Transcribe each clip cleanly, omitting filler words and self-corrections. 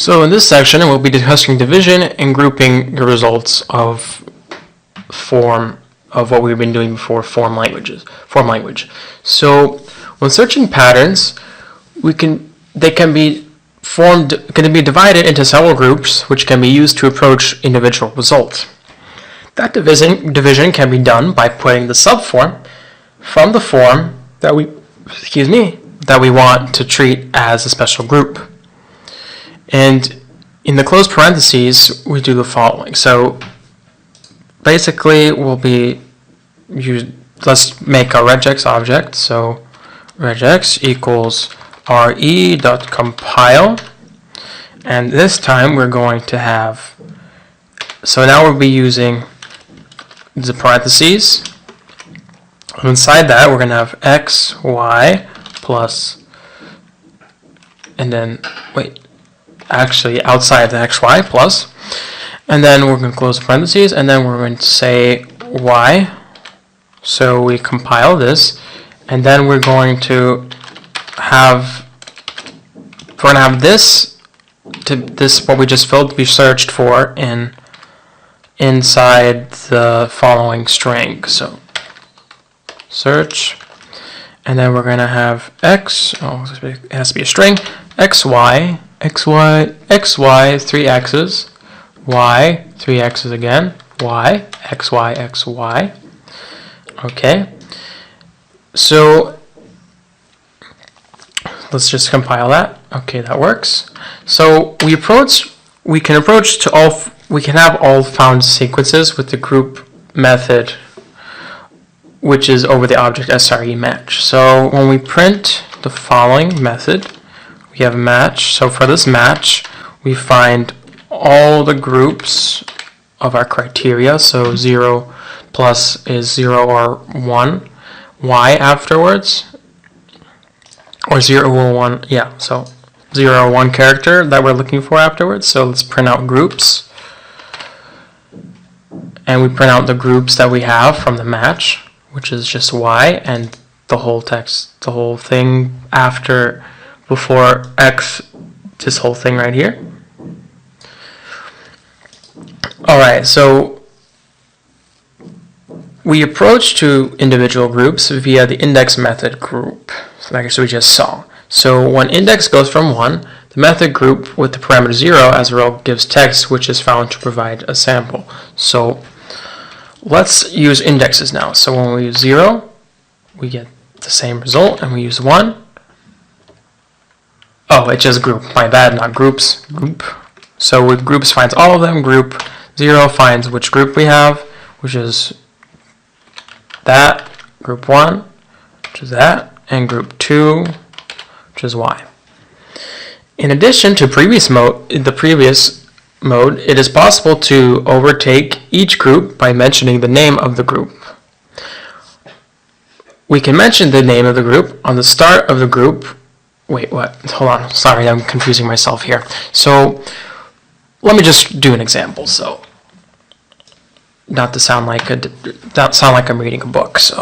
So in this section, we'll be discussing division and grouping the results of what we've been doing before, form language. So when searching patterns, they can be divided into several groups, which can be used to approach individual results. That division can be done by putting the subform from the form that we want to treat as a special group. And in the closed parentheses, we do the following. So basically, let's make a regex object. So regex equals re.compile. And this time we're going to have, so now we'll be using the parentheses. Inside that, we're going to have x, y, plus, and then, actually outside the xy plus, and then we're going to close the parentheses, and then we're going to say y. So we compile this, and then we're going to have this what we just filled be searched for inside the following string. So search, and then we're going to have x, it has to be a string, xy, 3 x's, y, 3 x's again, y, xy, xy. Okay, so let's just compile that. Okay, that works. So we can have all found sequences with the group method, which is over the object SRE match. So when we print the following method, we have a match. So for this match, we find all the groups of our criteria. So 0 plus is 0 or 1, y afterwards, or 0 or 1, yeah, so 0 or 1 character that we're looking for afterwards. So let's print out groups. And we print out the groups that we have from the match, which is just y, and the whole text, the whole thing before x, this whole thing right here. Alright, so we approach to individual groups via the index method group, like we just saw. So when index goes from 1, the method group with the parameter 0 as a row gives text, which is found to provide a sample. So let's use indexes now. So when we use 0, we get the same result, and we use 1. Oh, it's just group. My bad, not groups. Group. So with groups finds all of them. Group 0 finds which group we have, which is that. Group 1, which is that, and group 2, which is y. In addition to the previous mode, it is possible to overtake each group by mentioning the name of the group. We can mention the name of the group on the start of the group. Wait, what? Hold on. Sorry, I'm confusing myself here. So let me just do an example. So not to sound like I'm reading a book. So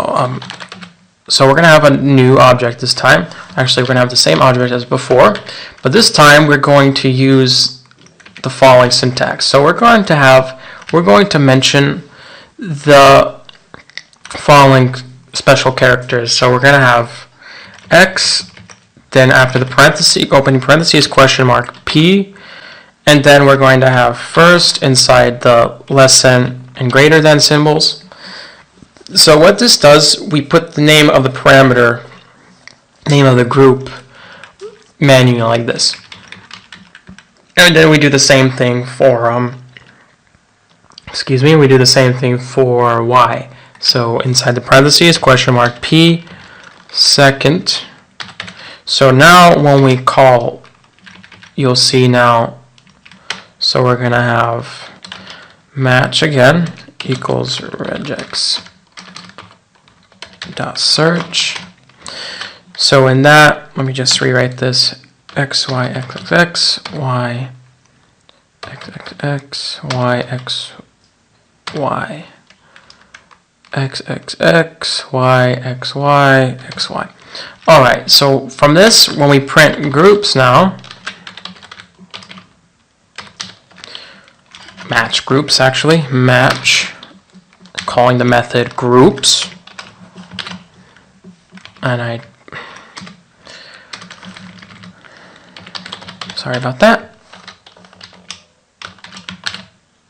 we're going to have a new object this time. Actually, we're going to have the same object as before, but this time we're going to use the following syntax. So we're going to mention the following special characters. So we're going to have x, then after the parentheses, opening parentheses, question mark p, and then we're going to have first inside the less than and greater than symbols. So what this does, we put the name of the parameter, name of the group, manually like this. And then we do the same thing for y. So inside the parentheses, question mark p, second. So now when we call, you'll see now, so we're going to have match again equals regex dot search. So in that, let me just rewrite this: x, y, x, x, x, y, x, x, x, y, x, y, x, x, x, y, x, y, x, y. Alright, so from this, when we print groups now, match groups actually, match, calling the method groups, and sorry about that.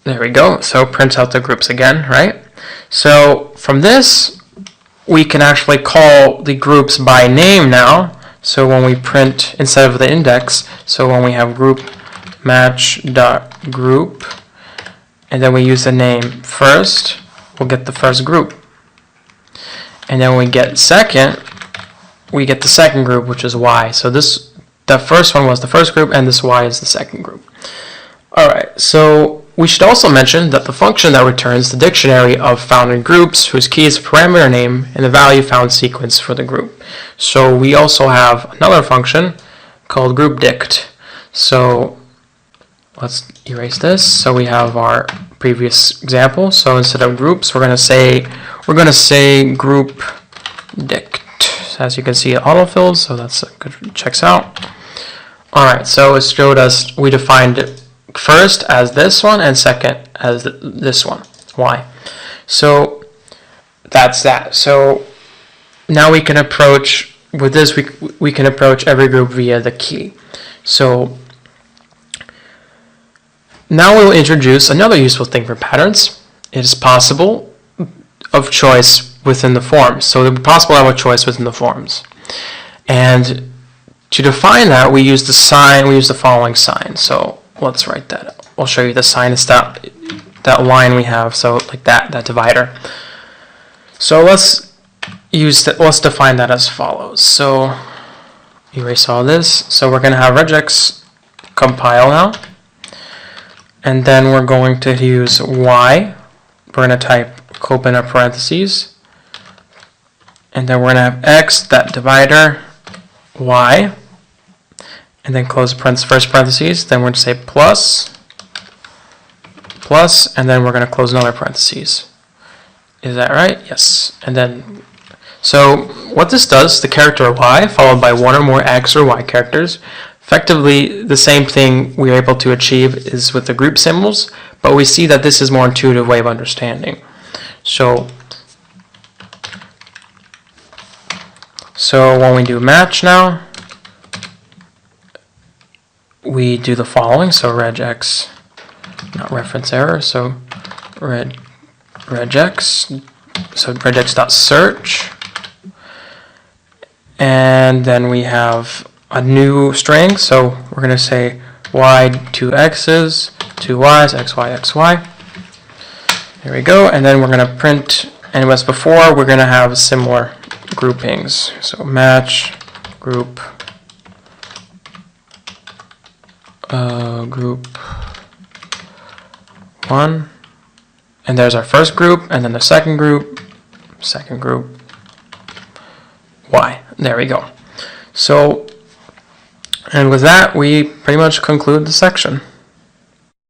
There we go. So prints out the groups again, right? So from this, we can actually call the groups by name now. So when we print instead of the index, so when we have group match.group, and then we use the name first, we'll get the first group. And then when we get second, we get the second group, which is y. So the first one was the first group, and this y is the second group. Alright, so we should also mention that the function that returns the dictionary of founded groups whose key is parameter name and the value found sequence for the group. So we also have another function called groupdict. So let's erase this. So we have our previous example. So instead of groups, we're going to say groupdict. As you can see, it autofilled, so that's good. Checks out. All right. So it showed us we defined it first as this one and second as this one. Why? So that's that. So now we can approach with this. We can approach every group via the key. So now we'll introduce another useful thing for patterns. It is possible of choice within the forms. So it's possible to have a choice within the forms. And to define that, we use the sign. We use the following sign. So let's write that. I'll show you the sign. It's that line we have. So like that divider. So let's define that as follows. So erase all this. So we're going to have regex compile now. And then we're going to use y. We're going to type open up parentheses. And then we're going to have x, that divider, y. And then close first parentheses. Then we're going to say plus, and then we're going to close another parentheses. Is that right? Yes. And then, so what this does, the character y followed by one or more x or y characters, effectively the same thing we're able to achieve is with the group symbols, but we see that this is a more intuitive way of understanding. So when we do match now, we do the following. So regex, not reference error, so regex, so regex.search, and then we have a new string. So we're going to say y, 2 x's, 2 y's, x, y, x, y. There we go. And then we're going to print, and as before, we're going to have similar groupings. So match group group 1, and there's our first group, and then the second group y. There we go. So, and with that, we pretty much conclude the section.